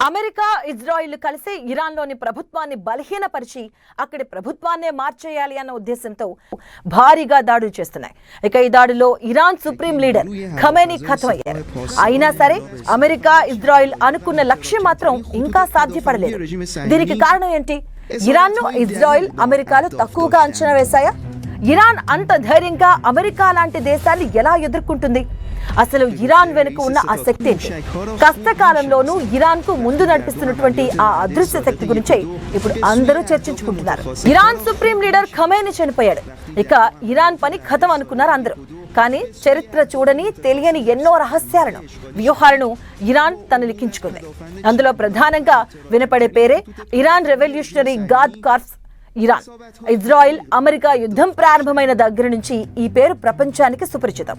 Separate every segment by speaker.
Speaker 1: America Israel కలిసి ఇరాన్లోని ప్రభుత్వాన్ని బలహీనపరిచి అక్కడి ప్రభుత్వాన్నే మార్చేయాలి అన్న ఉద్దేశంతో భారీగా దాడులు చేస్తున్నాయి. ఇక ఈ దాడిలో ఇరాన్ సుప్రీం లీడర్ ఖమేనీ ఖతమయ్యారు. అయినా సరే అమెరికా ఇజ్రాయిల్ అనుకున్న లక్ష్యం మాత్రం ఇంకా సాధ్యపడలేదు. దీనికి కారణం ఏంటి? ఇరాన్ను ఇజ్రాయిల్ అమెరికాలు తక్కువగా అంచనా వేశాయా? ఇరాన్ అంత ధైర్యంగా అమెరికా లాంటి దేశాన్ని ఎలా ఎదుర్కొంటుంది? అసలు ఇరాన్ వెనుక ఉన్న ఆ శక్తి ఏంటి? కష్టకాలంలోనూ ఇరాన్ కు ముందు నడిపిస్తున్నటువంటి ఆ అదృశ్య శక్తి గురించే ఇప్పుడు అందరూ చర్చించుకుంటున్నారు. ఇరాన్ సుప్రీం లీడర్ ఖమేనీ చనిపోయాడు. ఇక ఇరాన్ పని ఖతం అనుకున్నారు అందరూ. కానీ చరిత్ర చూడని తెలియని ఎన్నో రహస్యాలను, వ్యూహాలను ఇరాన్ తను లిఖించుకుంది. అందులో ప్రధానంగా వినపడే పేరే Iran revolutionary guard corps. Iran Israel America యుద్ధం ప్రారంభమైన దగ్గర నుంచి ఈ పేరు ప్రపంచానికి సుపరిచితం.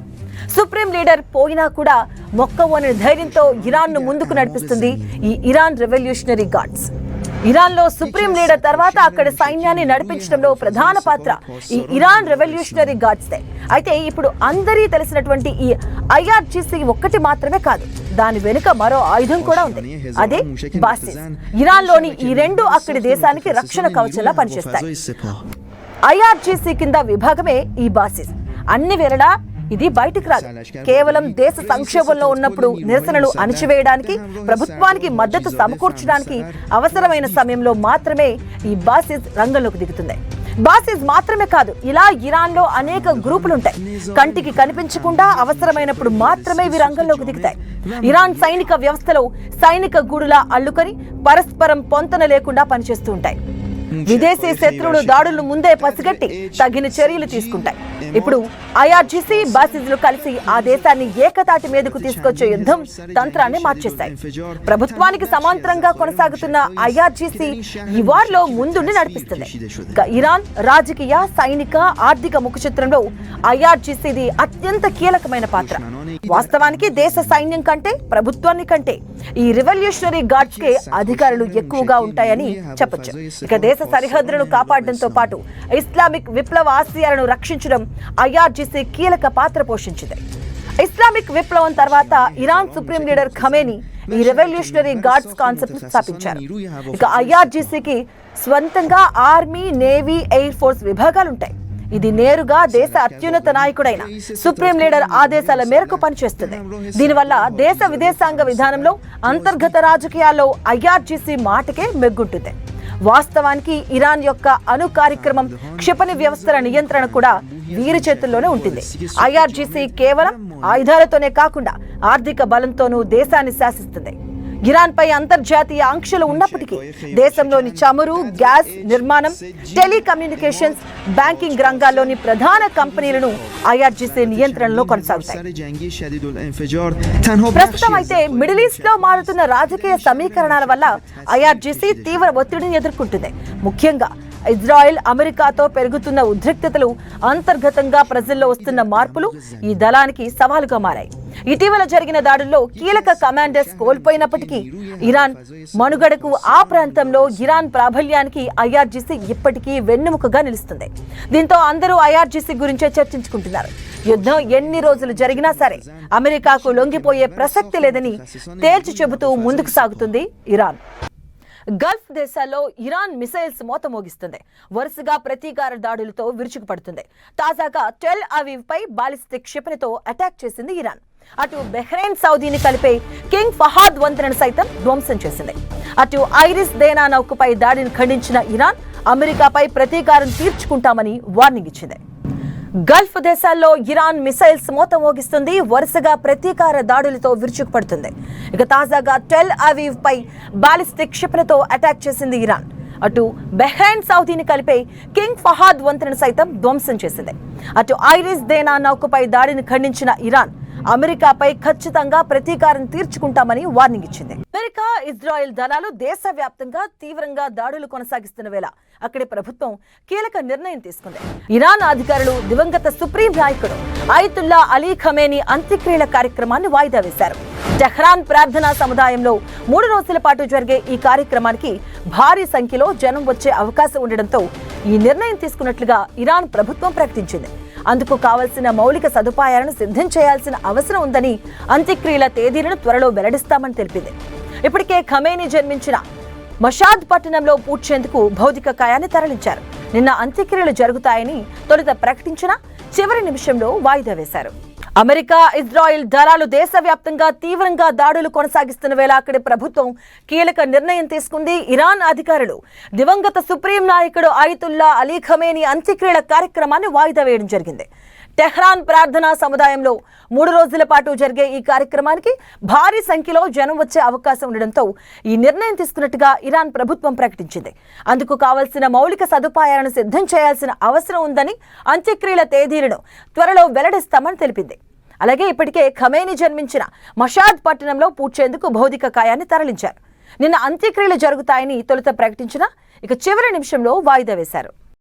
Speaker 1: సుప్రీం లీడర్ పోయినా కూడా మొక్కవోని ధైర్యంతో ఇరాన్ ను ముందుకు నడిపిస్తుంది ఈ ఇరాన్ రెవల్యూషనరీ గార్డ్స్. ఇరాన్ లో సుప్రీం లీడర్ తర్వాత అక్కడి సైన్యాన్ని నడిపించడంలో ప్రధాన పాత్ర ఈ ఇరాన్ రెవల్యూషనరీ గార్డ్స్ దే. అయితే ఇప్పుడు అందరి తెలిసినటువంటి ఈ ఐఆర్జీసీ ఒక్కటి మాత్రమే కాదు, దాని వెనుక మరో ఆయుధం కూడా ఉంది. అదే బాసిస్. ఇరాన్ లోని ఈ రెండు అక్కడి దేశానికి రక్షణ కవచంలా పనిచేస్తాయి. ఐఆర్జీసీ కింద విభాగమే ఈ బాసిస్. అన్ని వేళలా ఇది బయటికి రాదు. కేవలం దేశ సంక్షోభంలో ఉన్నప్పుడు నిరసనలు అణిచివేయడానికి, ప్రభుత్వానికి మద్దతు సమకూర్చడానికి అవసరమైన సమయంలో మాత్రమే ఈ బాసిస్ రంగంలోకి దిగుతుంది. బాసిస్ మాత్రమే కాదు, ఇలా ఇరాన్ లో అనేక గ్రూపులుంటాయి. కంటికి కనిపించకుండా అవసరమైనప్పుడు మాత్రమే ఇవి రంగంలోకి దిగుతాయి. ఇరాన్ సైనిక వ్యవస్థలో సైనిక గూడులా అల్లుకొని పరస్పరం పొంతన లేకుండా పనిచేస్తూ ఉంటాయి. విదేశీ శత్రువులు దాడులను ముందే పసిగట్టి తగిన చర్యలు తీసుకుంటాయి. ఇప్పుడు ఐఆర్జీసీ బాసిస్లు కలిసి ఆ దేశాన్ని ఏకతాటి మీదకు తీసుకొచ్చే యుద్ధం తంత్రాన్ని మార్చేస్తాయి. ప్రభుత్వానికి సమాంతరంగా కొనసాగుతున్న ఐఆర్జీసీ ఈ వార్లో ముందుండి నడిపిస్తుంది. ఇరాన్ రాజకీయ, సైనిక, ఆర్థిక ముఖచిత్రంలో ఐఆర్జీసీది అత్యంత కీలకమైన పాత్ర. వాస్తవానికి దేశ సైన్యం కంటే, ప్రభుత్వాన్ని కంటే ఈ రెవల్యూషనరీ గార్డ్స్ కే అధికారులు ఎక్కువగా ఉంటాయని చెప్పొచ్చు. ఇక దేశ సరిహద్దులను కాపాడడంతో పాటు ఇస్లామిక్ విప్లవ ఆశయాలను రక్షించడం ఐఆర్జీసీ కీలక పాత్ర పోషించింది. ఇస్లామిక్ విప్లవం తర్వాత ఇరాన్ సుప్రీం లీడర్ ఖమేనీ ఈ రెవల్యూషనరీ గార్డ్స్ కాన్సెప్ట్ స్థాపించారు. ఇక ఐఆర్జీసీకి స్వంతంగా ఆర్మీ, నేవీ, ఎయిర్ ఫోర్స్ విభాగాలుంటాయి. ఇది నేరుగా దేశ అత్యున్నత నాయకుడైన సుప్రీం లీడర్ ఆదేశాల మేరకు పనిచేస్తుంది. దీనివల్ల దేశ విదేశాంగ విధానంలో, అంతర్గత రాజకీయాల్లో ఐఆర్జీసీ మాటకే మెగ్గుంటుంది. వాస్తవానికి ఇరాన్ యొక్క అణు కార్యక్రమం, క్షిపణి వ్యవస్థల నియంత్రణ కూడా వీరి చేతుల్లోనే ఉంటుంది. ఐఆర్జీసీ కేవలం ఆయుధాలతోనే కాకుండా ఆర్థిక బలంతోనూ దేశాన్ని శాసిస్తుంది. ఇరాన్ పై అంతర్జాతీయ ఆంక్షలు ఉన్నప్పటికీ దేశంలోని చమురు, గ్యాస్, నిర్మాణం, టెలికమ్యూనికేషన్స్, బ్యాంకింగ్ రంగాల్లోని ప్రధాన కంపెనీలను ఐఆర్జీసీ నియంత్రణలో కొనసాగుతాయి. ప్రస్తుతం అయితే మిడిల్ ఈస్ట్ లో మారుతున్న రాజకీయ సమీకరణాల వల్ల ఐఆర్జీసీ తీవ్ర ఒత్తిడిని ఎదుర్కొంటుంది. ముఖ్యంగా ఇజ్రాయెల్, అమెరికాతో పెరుగుతున్న ఉద్రిక్తతలు, అంతర్గతంగా ప్రజల్లో వస్తున్న మార్పులు ఈ దళానికి సవాలుగా మారాయి. ఇటీవల జరిగిన దాడుల్లో కీలక కమాండర్స్ కోల్పోయినప్పటికీ ఇరాన్ మనుగడకు, ఆ ప్రాంతంలో ఇరాన్ ప్రాబల్యానికి ఐఆర్జీసీ ఇప్పటికీ వెన్నెముకగా నిలుస్తుంది. దీంతో అందరూ ఐఆర్జీసీ గురించే చర్చించుకుంటున్నారు. యుద్ధం ఎన్ని రోజులు జరిగినా సరే అమెరికాకు లొంగిపోయే ప్రసక్తి లేదని తేల్చి చెబుతూ ముందుకు సాగుతుంది ఇరాన్. గల్ఫ్ దేశాల్లో ఇరాన్ మిసైల్స్ మోత మోగిస్తుంది. వరుసగా ప్రతీకార దాడులతో విరుచుకుపడుతుంది. తాజాగా టెల్ అవీవ్ పై బాలిస్టిక్ క్షిపణితో అటాక్ చేసింది ఇరాన్. అటు బహ్రెయిన్, సౌదీని కలిపే కింగ్ ఫహాద్ వంతెనను సైతం ధ్వంసం చేసింది. అటు ఐరిస్ దేనా నౌకపై దాడిని ఖండించిన ఇరాన్ అమెరికాపై ప్రతీకారం తీర్చుకుంటామని వార్నింగ్ ఇచ్చింది. గల్ఫ్ దేశాల్లో ఇరాన్ మిసైల్స్ మోత మోగిస్తుంది. వరుసగా ప్రతీకార దాడులతో విరుచుకుపడుతుంది. ఇక తాజాగా టెల్ అవీవ్ పై బాలిస్టిక్ క్షిపణితో అటాక్ చేసింది ఇరాన్. అటు బహ్రెయిన్, సౌదీని కలిపే కింగ్ ఫహాద్ వంతెనను సైతం ధ్వంసం చేసింది. అటు ఐరిస్ దేనా నౌకపై దాడిని ఖండించిన ఇరాన్ అమెరికాపై ఖచ్చితంగా ప్రతీకారం తీర్చుకుంటామని వార్నింగ్ ఇచ్చింది. అమెరికా, ఇజ్రాయెల్ దళాలు దేశవ్యాప్తంగా తీవ్రంగా దాడులు కొనసాగిస్తున్న వేళ అక్కడి ప్రభుత్వం కీలక నిర్ణయం తీసుకుంది. ఇరాన్ అధికారులు దివంగత సుప్రీం నాయకుడు అయతుల్లా అలీ ఖమేనీ అంత్యక్రియల కార్యక్రమాన్ని వాయిదా వేశారు. టెహ్రాన్ ప్రార్థనా సముదాయంలో 3 రోజుల పాటు జరిగే ఈ కార్యక్రమానికి భారీ సంఖ్యలో జనం వచ్చే అవకాశం ఉండడంతో ఈ నిర్ణయం తీసుకున్నట్లుగా ఇరాన్ ప్రభుత్వం ప్రకటించింది. అందుకు కావాల్సిన మౌలిక సదుపాయాలను సిద్ధం చేయాల్సిన అవసరం ఉందని, అంత్యక్రియల తేదీలను త్వరలో వెల్లడిస్తామని తెలిపింది. ఇప్పటికే ఖమేనీ జన్మించిన మషాద్ పట్టణంలో పూడ్చేందుకు భౌతిక కాయాన్ని తరలించారు. నిన్న అంత్యక్రియలు జరుగుతాయని తొలుత ప్రకటించిన చివరి నిమిషంలో వాయిదా వేశారు. అమెరికా, ఇజ్రాయెల్ దళాలు దేశవ్యాప్తంగా తీవ్రంగా దాడులు కొనసాగిస్తున్న వేళ అక్కడి ప్రభుత్వం కీలక నిర్ణయం తీసుకుంది. ఇరాన్ అధికారులు దివంగత సుప్రీం నాయకుడు అయతుల్లా అలీ ఖమేనీ అంత్యక్రియల కార్యక్రమాన్ని వాయిదా వేయడం జరిగింది. టెహ్రాన్ ప్రార్థనా సముదాయంలో 3 రోజుల పాటు జరిగే ఈ కార్యక్రమానికి భారీ సంఖ్యలో జనం వచ్చే అవకాశం ఉండడంతో ఈ నిర్ణయం తీసుకున్నట్టుగా ఇరాన్ ప్రభుత్వం ప్రకటించింది. అందుకు కావాల్సిన మౌలిక సదుపాయాలను సిద్ధం చేయాల్సిన అవసరం ఉందని, అంత్యక్రియల తేదీలను త్వరలో వెల్లడిస్తామని తెలిపింది. అలాగే ఇప్పటికే ఖమేనీ జన్మించిన మషాద్ పట్టణంలో పూడ్చేందుకు భౌతిక కాయాన్ని తరలించారు. నిన్న అంత్యక్రియలు జరుగుతాయని తొలుత ప్రకటించిన చివరి నిమిషంలో వాయిదా వేశారు.